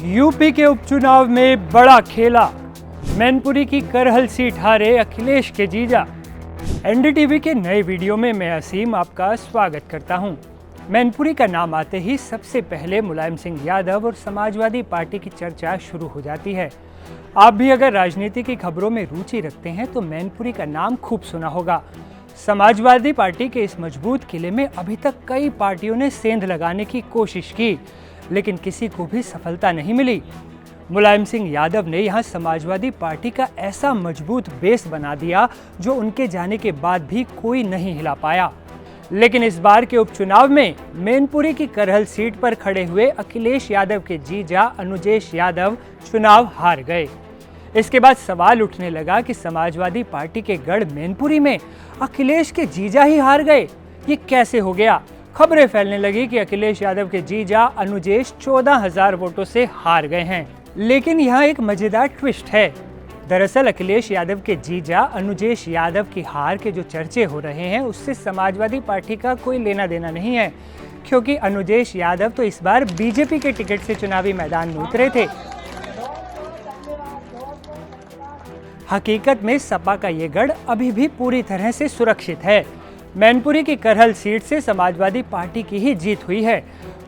UP के उपचुनाव में बड़ा खेला, मैनपुरी की करहल सीट हारे अखिलेश के जीजा। एनडीटीवी के नए वीडियो में मैं असीम आपका स्वागत करता हूं। मैनपुरी का नाम आते ही सबसे पहले मुलायम सिंह यादव और समाजवादी पार्टी की चर्चा शुरू हो जाती है। आप भी अगर राजनीति की खबरों में रुचि रखते हैं तो मैनपुरी का नाम खूब सुना होगा। समाजवादी पार्टी के इस मजबूत किले में अभी तक कई पार्टियों ने सेंध लगाने की कोशिश की, लेकिन किसी को भी सफलता नहीं मिली। मुलायम सिंह यादव ने यहां समाजवादी पार्टी का ऐसा मजबूत बेस बना दिया जो उनके जाने के बाद भी कोई नहीं हिला पाया। लेकिन इस बार के उपचुनाव में मैनपुरी की करहल सीट पर खड़े हुए अखिलेश यादव के जीजा अनुजेश यादव चुनाव हार गए। इसके बाद सवाल उठने लगा कि समाजवादी पार्टी के गढ़ मैनपुरी में अखिलेश के जीजा ही हार गए, ये कैसे हो गया। खबरें फैलने लगी कि अखिलेश यादव के जीजा अनुजेश 14,000 वोटों से हार गए हैं। लेकिन यहाँ एक मजेदार ट्विस्ट है। दरअसल अखिलेश यादव के जीजा अनुजेश यादव की हार के जो चर्चे हो रहे हैं उससे समाजवादी पार्टी का कोई लेना देना नहीं है, क्योंकि अनुजेश यादव तो इस बार बीजेपी के टिकट से चुनावी मैदान में उतरे थे। हकीकत में सपा का ये गढ़ अभी भी पूरी तरह से सुरक्षित है। मैनपुरी की करहल सीट से समाजवादी पार्टी की ही जीत हुई है।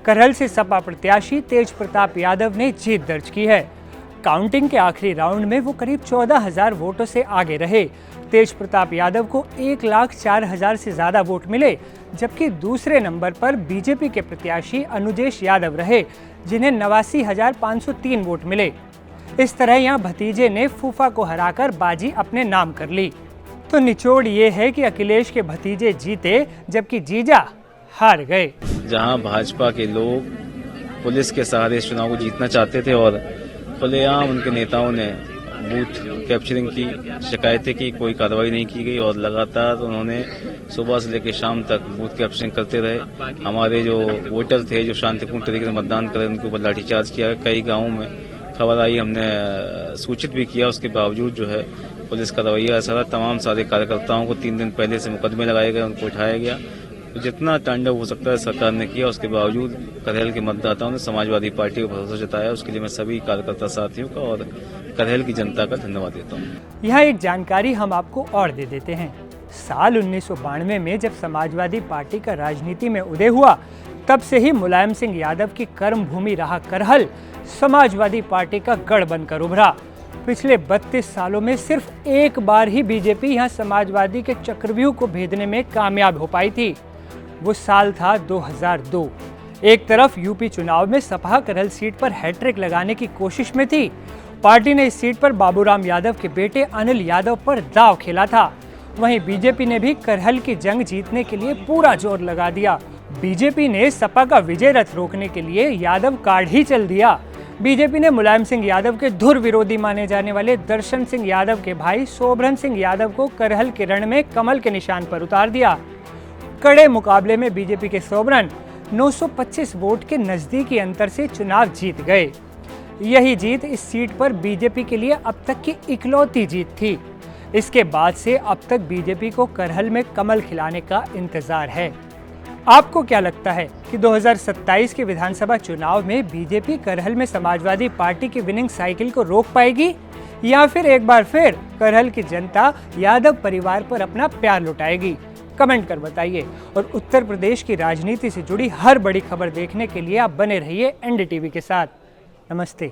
करहल से सपा प्रत्याशी तेज प्रताप यादव ने जीत दर्ज की है। काउंटिंग के आखिरी राउंड में वो करीब 14,000 वोटों से आगे रहे। तेज प्रताप यादव को 1,04,000 से ज्यादा वोट मिले, जबकि दूसरे नंबर पर बीजेपी के प्रत्याशी अनुजेश यादव रहे, जिन्हें 89,503 वोट मिले। इस तरह यहाँ भतीजे ने फूफा को हराकर बाजी अपने नाम कर ली। तो निचोड़ ये है कि अखिलेश के भतीजे जीते जबकि जीजा हार गए। जहां भाजपा के लोग पुलिस के सहारे इस चुनाव को जीतना चाहते थे और खुलेआम उनके नेताओं ने बूथ कैप्चरिंग की शिकायतें की, कोई कार्रवाई नहीं की गई और लगातार उन्होंने सुबह से लेकर शाम तक बूथ कैप्चरिंग करते रहे। हमारे जो वोटर थे जो शांतिपूर्ण तरीके से मतदान कर रहे उनके ऊपर लाठीचार्ज किया। कई गाँवों में खबर आई, हमने सूचित भी किया, उसके बावजूद जो है पुलिस का रवैया ऐसा था। तमाम सारे कार्यकर्ताओं को 3 दिन पहले से मुकदमे लगाए गए, उनको उठाया गया। तो जितना तांडव हो सकता है सरकार ने किया। उसके बावजूद करहल के मतदाताओं ने समाजवादी पार्टी को भरोसा जताया। उसके लिए मैं सभी कार्यकर्ता साथियों का और करहल की जनता का धन्यवाद देता हूँ। यहाँ एक जानकारी हम आपको और दे देते हैं। साल 1992 में जब समाजवादी पार्टी का राजनीति में उदय हुआ, तब से ही मुलायम सिंह यादव की कर्म भूमि रहा करहल समाजवादी पार्टी का गढ़ बनकर उभरा। पिछले 32 सालों में सिर्फ एक बार ही बीजेपी यहाँ समाजवादी के चक्रव्यूह को भेदने में कामयाब हो पाई थी। वो साल था 2002। एक तरफ यूपी चुनाव में सपा करहल सीट पर हैट्रिक लगाने की कोशिश में थी। पार्टी ने इस सीट पर बाबूराम यादव के बेटे अनिल यादव पर दांव खेला था। वहीं बीजेपी ने भी करहल की जंग जीतने के लिए पूरा जोर लगा दिया। बीजेपी ने सपा का विजय रथ रोकने के लिए यादव कार्ड ही चल दिया। बीजेपी ने मुलायम सिंह यादव के धुर विरोधी माने जाने वाले दर्शन सिंह यादव के भाई सोभरन सिंह यादव को करहल के रण में कमल के निशान पर उतार दिया। कड़े मुकाबले में बीजेपी के सोभरन 925 वोट के नजदीकी अंतर से चुनाव जीत गए। यही जीत इस सीट पर बीजेपी के लिए अब तक की इकलौती जीत थी। इसके बाद से अब तक बीजेपी को करहल में कमल खिलाने का इंतजार है। आपको क्या लगता है कि 2027 के विधानसभा चुनाव में बीजेपी करहल में समाजवादी पार्टी की विनिंग साइकिल को रोक पाएगी, या फिर एक बार फिर करहल की जनता यादव परिवार पर अपना प्यार लुटाएगी? कमेंट कर बताइए। और उत्तर प्रदेश की राजनीति से जुड़ी हर बड़ी खबर देखने के लिए आप बने रहिए एनडीटीवी के साथ। नमस्ते।